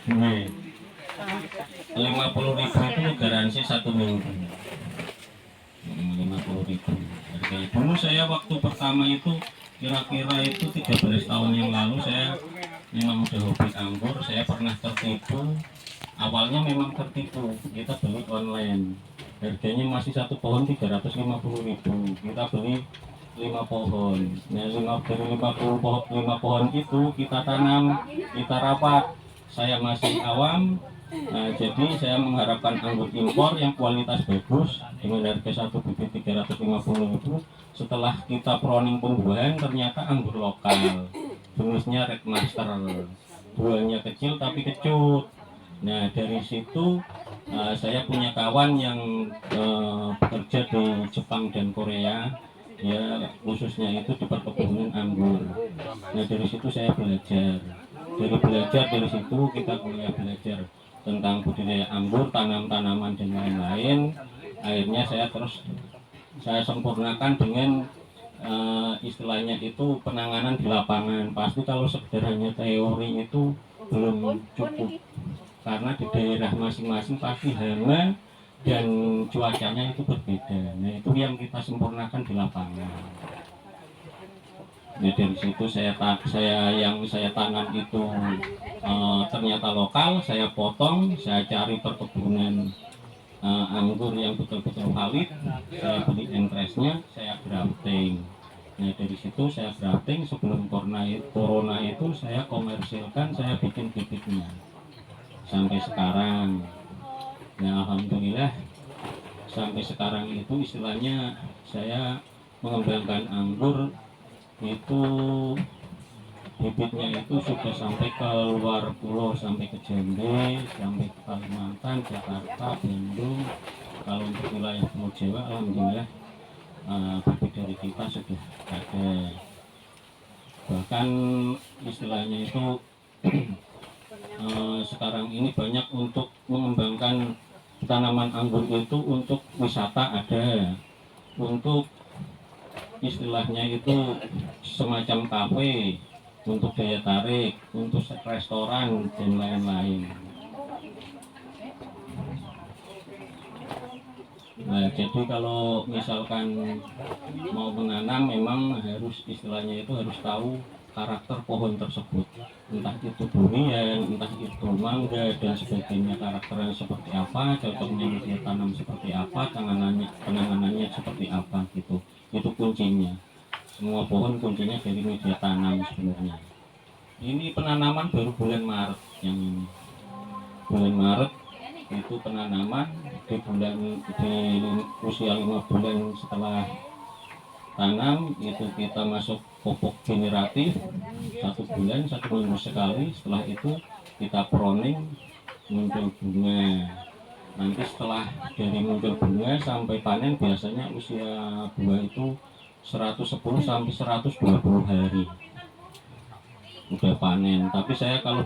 Nih, 50.000 itu garansi 1 minggu. 50.000. Dulu saya waktu pertama itu kira-kira itu 13 tahun yang lalu saya memang udah hobi anggur. Saya pernah tertipu. Awalnya memang tertipu. Kita beli online. Harganya masih 1 pohon 350.000. Kita beli 5 pohon. Nah, dari 5 pohon itu kita tanam, kita rapat. Saya masih awam. Nah, jadi saya mengharapkan anggur impor yang kualitas bagus dengan harga 1 bibit 350.000. Setelah kita proning pembuahan, ternyata anggur lokal, jenisnya Red Master, buahnya kecil tapi kecut. Nah, dari situ saya punya kawan yang bekerja di Jepang dan Korea, ya khususnya itu di perkebunan anggur. Nah, dari situ saya belajar. Dari situ kita kuliah belajar tentang budidaya anggur, tanam-tanaman dan lain-lain. Akhirnya saya sempurnakan dengan istilahnya itu penanganan di lapangan. Pasti kalau sekedar hanya teori itu belum cukup, karena di daerah masing-masing pasti hama dan cuacanya itu berbeda. Nah, itu yang kita sempurnakan di lapangan. Nah, dari situ yang saya tanam itu ternyata lokal. Saya potong, saya cari perkebunan anggur yang betul-betul valid. Saya beli entrestnya, saya grafting. Nah, dari situ saya grafting. Sebelum corona itu saya komersilkan, saya bikin bibitnya sampai sekarang. Nah, alhamdulillah sampai sekarang itu istilahnya saya mengembangkan anggur itu, bibitnya itu sudah sampai ke luar pulau, sampai ke Jambi, sampai ke Kalimantan, Jakarta, Bandung. Kalau untuk wilayah Pulau Jawa, alhamdulillah bibit dari kita sudah ada. Bahkan istilahnya itu sekarang ini banyak untuk mengembangkan tanaman anggur itu untuk wisata ada, untuk istilahnya itu semacam kafe, untuk daya tarik, untuk restoran dan lain-lain. Nah, jadi kalau misalkan mau menanam memang harus istilahnya itu harus tahu karakter pohon tersebut, entah itu durian, entah itu mangga dan sebagainya, karakternya seperti apa, cocoknya media tanam seperti apa, penanganannya seperti apa gitu. Itu kuncinya. Semua pohon kuncinya dari media tanam sebenarnya. Ini penanaman baru bulan Maret yang ini. Bulan Maret itu penanaman, di usia 5 bulan setelah tanam itu kita masuk pupuk generatif 1 bulan 1 minggu sekali. Setelah itu kita proning, muncul bunga. Nanti setelah dari muncul bunga sampai panen biasanya usia buah itu 110 sampai 120 hari udah panen. Tapi saya kalau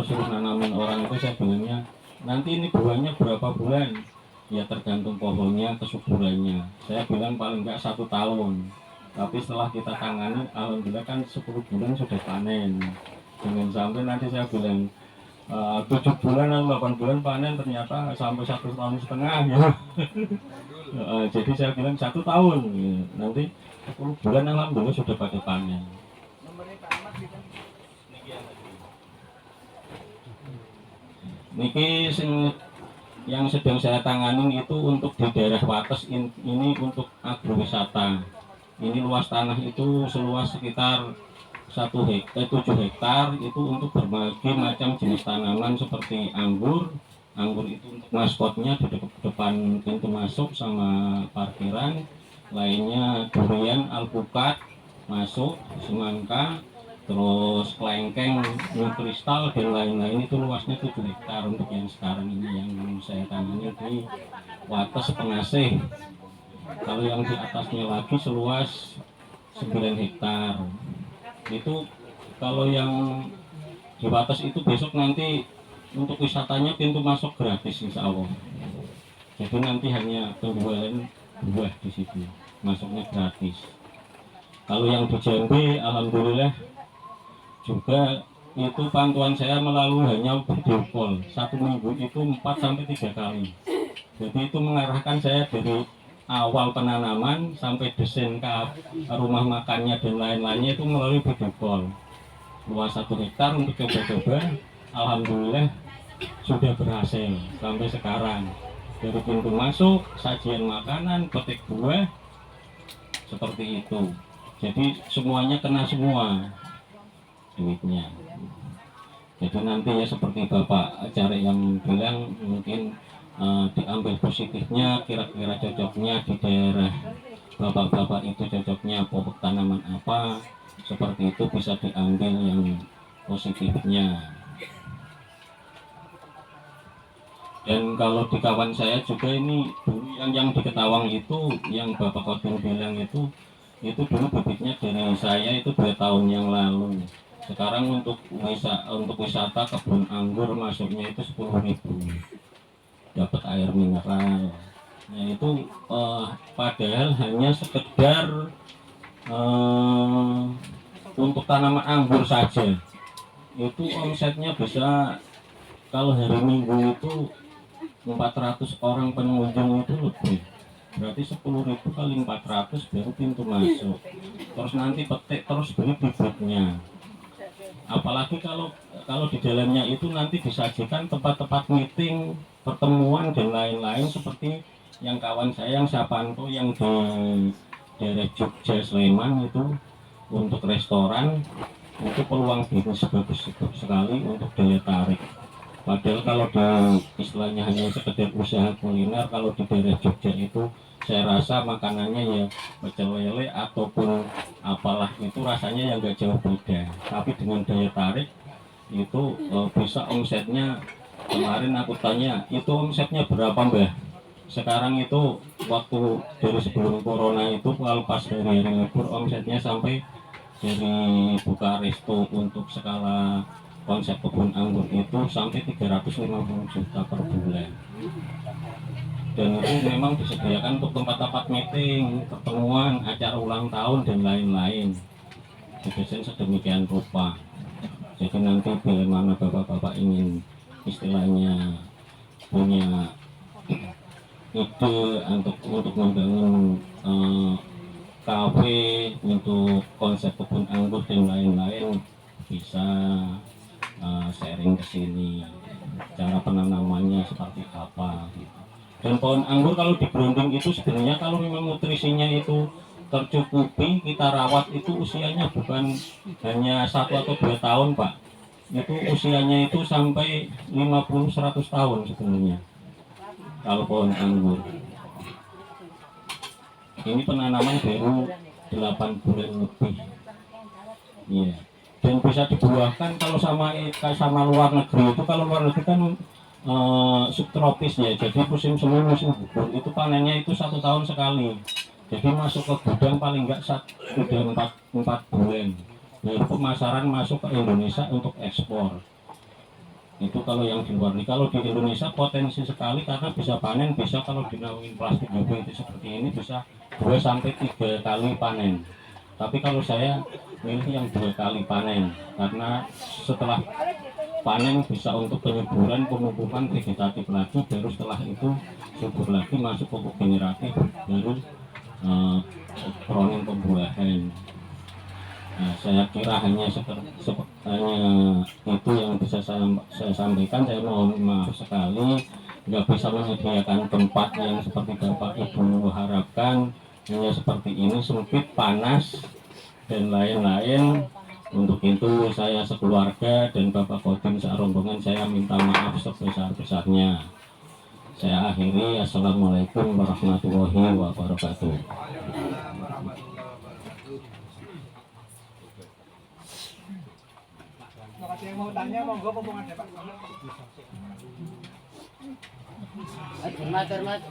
suruh nanamin orang itu, saya bilangnya nanti ini buahnya berapa bulan, ya tergantung pohonnya, kesuburannya. Saya bilang paling enggak 1 tahun, tapi setelah kita tangani alhamdulillah kan 10 bulan sudah panen. Jangan sampai nanti saya bilang 7 bulan atau 8 bulan panen, ternyata sampai 1,5 tahun ya. Jadi saya bilang 1 tahun, nanti 10 bulan alhamdulillah sudah pada panen. Niki yang sedang saya tangani itu untuk di daerah Wates, ini untuk agrowisata. Ini luas tanah itu seluas sekitar 7 hektar itu untuk berbagai macam jenis tanaman seperti anggur. Anggur itu untuk maskotnya di depan pintu masuk sama parkiran. Lainnya durian, alpukat masuk, semangka, terus kelengkeng, kristal dan lain-lain. Itu luasnya 7 hektar untuk yang sekarang ini yang saya tangani di Wates Pengasih. Kalau yang di atasnya lagi seluas 9 hektar. Itu kalau yang di Wates itu besok nanti untuk wisatanya pintu masuk gratis insya Allah. Jadi nanti hanya penjualan buah di situ, masuknya gratis. Kalau yang di Jambi alhamdulillah juga itu pantauan saya melalui hanya video call. Satu minggu itu 4 sampai 3 kali. Jadi itu mengarahkan saya dari awal penanaman sampai desain ke rumah makannya dan lain-lainnya itu melalui video call. Luas 1 hektar untuk coba-coba, alhamdulillah sudah berhasil sampai sekarang. Dari pintu masuk, sajian makanan, petik buah, seperti itu. Jadi semuanya kena semua duitnya. Jadi nanti ya seperti Bapak cari yang bilang, mungkin diambil positifnya, kira-kira cocoknya di daerah Bapak-bapak itu cocoknya pokok tanaman apa, seperti itu bisa diambil yang positifnya. Dan kalau di kawan saya juga ini dulu yang di Ketawang itu, yang Bapak Koding bilang itu dulu bibitnya dari saya itu 2 tahun yang lalu. Sekarang untuk wisata kebun anggur masuknya itu 10.000, dapat air mineral. Nah itu padahal hanya sekedar untuk tanaman anggur saja. Itu omsetnya bisa, kalau hari Minggu itu 400 orang pengunjung itu lebih. Berarti 10.000 kali 400 baru pintu masuk. Terus nanti petik, terus beli bibitnya. Apalagi kalau di dalamnya itu nanti disajikan tempat-tempat meeting, pertemuan dan lain-lain, seperti yang kawan saya yang Sapanto yang di daerah Jogja Sleman itu, untuk restoran itu peluang bisnis bagus sekali untuk daya tarik. Padahal kalau di istilahnya hanya sekedar usaha kuliner, kalau di daerah Jogja itu saya rasa makanannya ya pecel lele ataupun apalah itu rasanya yang gak jauh beda. Tapi dengan daya tarik itu bisa omsetnya, kemarin aku tanya itu omsetnya berapa Mbah? Sekarang itu waktu dari sebelum corona itu kalau pas hari-hari libur omsetnya sampai dari buka resto untuk skala konsep kebun anggur itu sampai 350 juta per bulan. Dan itu memang disediakan untuk tempat-tempat meeting, pertemuan, acara ulang tahun dan lain-lain. Didesain sedemikian rupa. Jadi nanti bila mana bapak-bapak ingin istilahnya punya ide untuk membangun kafe untuk konsep kebun anggur dan lain-lain, bisa sharing ke sini cara penanamannya seperti apa gitu. Dan pohon anggur kalau di grounding itu sebenarnya kalau memang nutrisinya itu tercukupi, kita rawat itu usianya bukan hanya 1 atau 2 tahun Pak, itu usianya itu sampai 50-100 tahun sebenarnya kalau pohon anggur. Ini penanaman baru 8 bulan lebih. Iya. Dan bisa dibuahkan kalau sama luar negeri itu, kalau luar negeri kan subtropis ya, jadi musim semi musim gugur itu panennya itu 1 tahun sekali. Jadi masuk ke gudang paling enggak sudah 4 bulan. Baru pemasaran masuk ke Indonesia untuk ekspor. Itu kalau yang di luar negeri. Kalau di Indonesia potensi sekali karena bisa panen, bisa kalau dinaungin plastik itu seperti ini bisa 2 sampai 3 kali panen. Tapi kalau saya milih yang 2 kali panen karena setelah panen bisa untuk penyuburan, pemupukan vegetatif lagi, baru setelah itu subur lagi masuk pupuk generatif, baru kroning pembuahan. Nah, saya kira hanya itu yang bisa saya sampaikan. Saya mohon maaf sekali nggak bisa menyediakan tempat yang seperti Bapak Ibu harapkan, hanya seperti ini, sempit, panas dan lain-lain. Untuk itu saya sekeluarga dan Bapak Koding serombongan saya minta maaf sebesar-besarnya. Saya akhiri, assalamualaikum warahmatullahi wabarakatuh. Yang mau tanya monggo pomongan Pak. Hormat.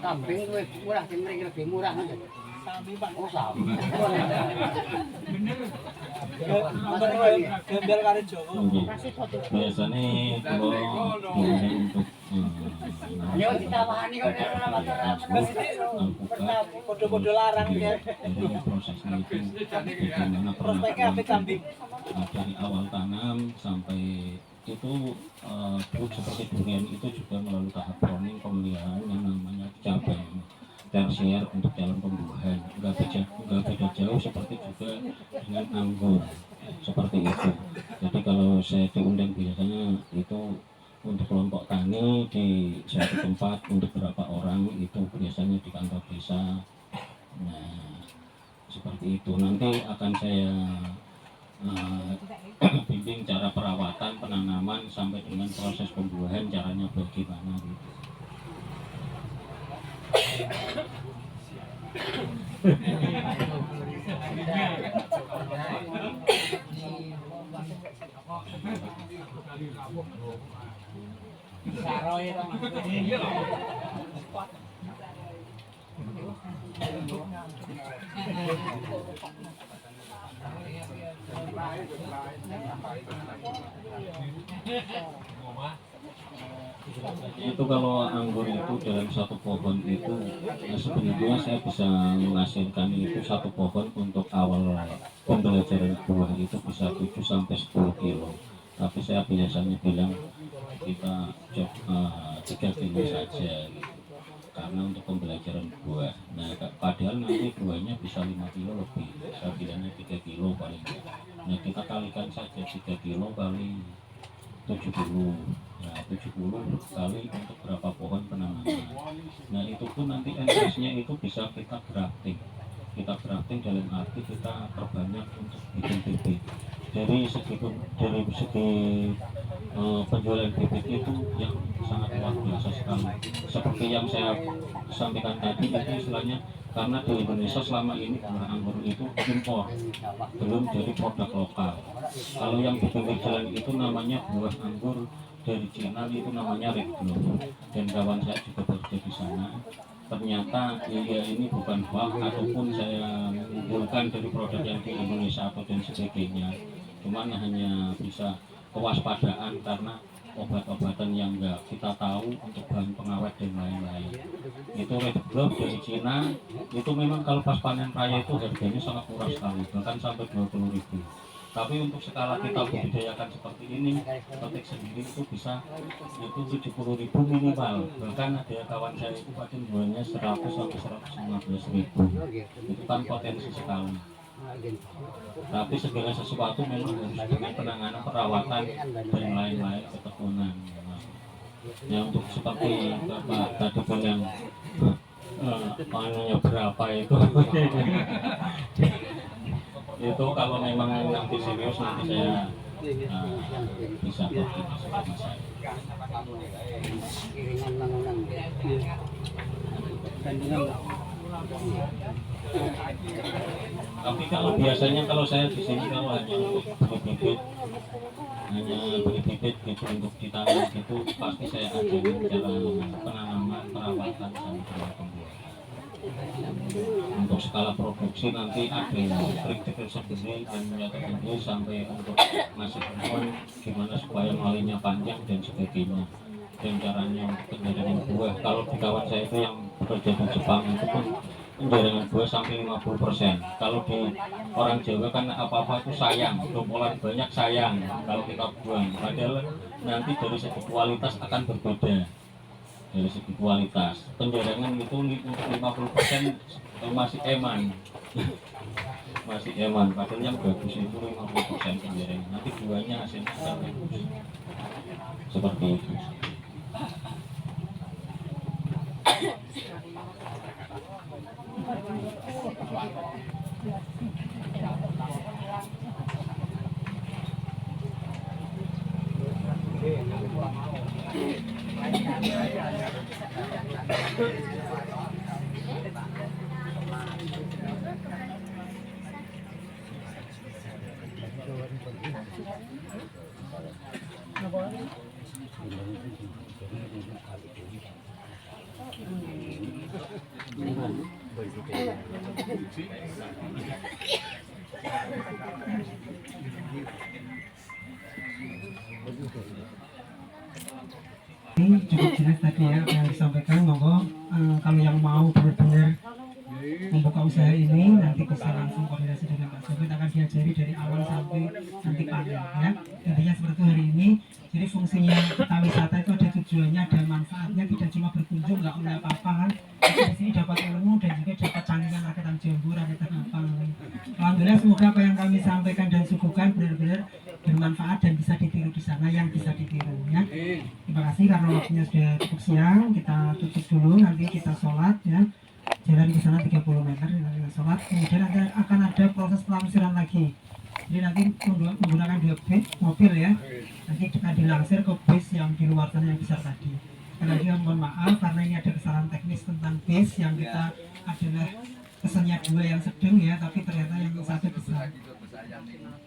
Kambing luwih murah timbang lebih murah kan. Sami Pak. Oh, sami. Gembel kari Jawa. Biasanya kalau untuk Yo ditawani kok ora masalah alpukat Podo-podo larang ya. jadi prosesnya itu bagaimana Prospeknya apik kambing. dari awal tanam sampai itu seperti durian itu juga melalui tahap pruning pemeliharaan yang namanya cabang tersier untuk jalan pembuahan. Nggak beda jauh seperti juga dengan anggur seperti itu. Jadi kalau saya diundang biasanya itu untuk kelompok tani di suatu tempat untuk berapa orang itu biasanya di kantor desa. Nah seperti itu nanti akan saya bimbing cara perawatan, penanaman sampai dengan proses pembuahan caranya bagaimana gitu. Saroy dong. Itu kalau anggur itu dalam satu pohon itu sebenarnya saya bisa menghasilkan itu satu pohon untuk awal pembelajaran buah itu bisa 7 sampai 10 kilo. Tapi saya biasanya bilang kita 3 kilo saja gitu. Karena untuk pembelajaran buah. Nah, padahal nanti buahnya bisa 5 kilo lebih. Saya bilangnya 3 kilo paling. Nah, kita kalikan saja 3 kilo kali 70. Nah, 70 kali untuk berapa pohon penanaman. Nah, itu pun nanti entrasnya itu bisa kita grafting. Kita grafting dalam arti kita perbanyak untuk bikin bibit. Dari segi penjualan bibit itu yang sangat luar biasa sekali. Seperti yang saya sampaikan tadi itu istilahnya karena di Indonesia selama ini buah anggur itu impor, belum jadi produk lokal. Kalau yang di pinggir jalan itu namanya buah anggur dari Cina itu namanya Red Glow. Dan kawan saya juga bekerja di sana. Ternyata ya ini bukan hoax ataupun saya mengunggulkan dari produk yang di Indonesia atau dan sebagainya. Cuman hanya bisa kewaspadaan karena obat-obatan yang enggak kita tahu untuk bahan pengawet dan lain-lain. Itu Red Glow dari Cina itu memang kalau pas panen raya itu harganya sangat murah sekali, bahkan sampai 20.000. Tapi untuk skala kita budidayakan seperti ini, petik sendiri itu bisa itu 70.000 minimal. Bahkan ada kawan saya itu paling jualnya 100 sampai 115.000. Itu kan potensi sekali. Tapi segala sesuatu memang harus dengan penanganan perawatan dan lain-lain ketekunan. Ya untuk seperti Bapak tadi bilang panennya berapa itu itu kalau memang nanti serius nanti saya bisa koordinasi sama saya. Kiringan bangunan. Tapi kalau biasanya kalau saya di sini kalau hanya untuk beli bibit gitu untuk ditanam gitu pasti saya ajarin cara penanaman, perawatan sama pembuahan. Untuk skala produksi nanti ada trik-trik sendiri dan nyata sendiri sampai untuk ngasih temuan gimana supaya malinya panjang dan sebagainya. Dan caranya untuk penjaringan buah kalau di kawan saya itu yang bekerja di Jepang itu pun penjaringan buah sampai 50%. Kalau di orang Jawa kan apa-apa itu sayang, kumpulan banyak sayang kalau kita buang. Padahal nanti dari segi kualitas akan berbeda. Dari segi kualitas penjaringan itu untuk 50% masih eman. Masih eman, padahal yang bagus itu 50% penjaringan. Nanti buahnya hasilnya akan bagus. Seperti itu. cukup jelas tadi ya apa yang disampaikan. Monggo kalau yang mau benar-benar membuka usaha ini nanti bisa langsung koordinasi dengan Pak Sofit, akan diajari dari awal sampai nanti panen ya. Intinya seperti hari ini. Jadi fungsinya kita wisata itu ada tujuannya, ada manfaatnya, tidak cuma berkunjung nggak oleh apa-apa kan. Tapi di sini dapat ilmu dan juga dapat canggihan rakyat Jambu, rakyat apa. Alhamdulillah semoga apa yang kami sampaikan dan suguhkan benar-benar bermanfaat dan bisa ditiru di sana yang bisa ditiru ya. Terima kasih karena waktunya sudah cukup siang, kita tutup dulu, nanti kita sholat ya. Jalan ke sana 30 meter, nanti sholat, kemudian akan ada proses pelangsiran lagi. Jadi nanti menggunakan 2 bis mobil ya, nanti akan dilansir ke bis yang di luar sana yang besar tadi. Sekali lagi mohon maaf karena ini ada kesalahan teknis tentang bis yang kita adalah pesannya 2 yang sedang ya, tapi ternyata yang 1 besar.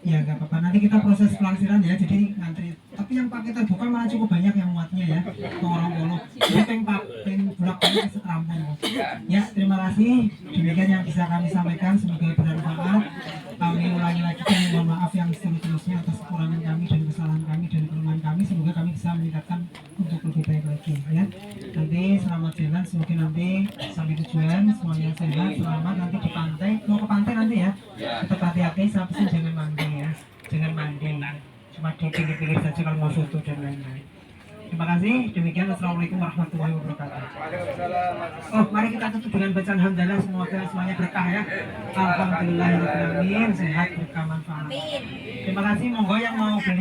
Ya nggak apa-apa, nanti kita proses pelangsiran ya, jadi ngantri. Tapi yang pakai terbuka malah cukup banyak yang muatnya ya, orang-orang. Jadi pengen bulak-balik rampung. Ya terima kasih, demikian yang bisa kami sampaikan, semoga bermanfaat. Kami ulangi lagi dan mohon maaf yang seterusnya atas kekurangan kami dan kesalahan kami dan kelemahan kami. Semoga kami bisa meningkatkan untuk lebih baik lagi ya. Nanti selamat jalan, semoga nanti sampai tujuan semuanya sehat, selamat. Nanti di pantai, mau ke pantai nanti ya, tetap hati-hati, sampai jangan mandi ya, jangan mandi, cuma di pinggir-pinggir saja kalau mau foto dan lain-lain. Terima kasih, demikian. Assalamualaikum warahmatullahi wabarakatuh. Oh, mari kita tutup dengan bacaan hamdalah, semoga semuanya berkah ya. Alhamdulillahirrahmanirrahim, sehat, berkah, manfaat. Terima kasih, monggo yang mau beli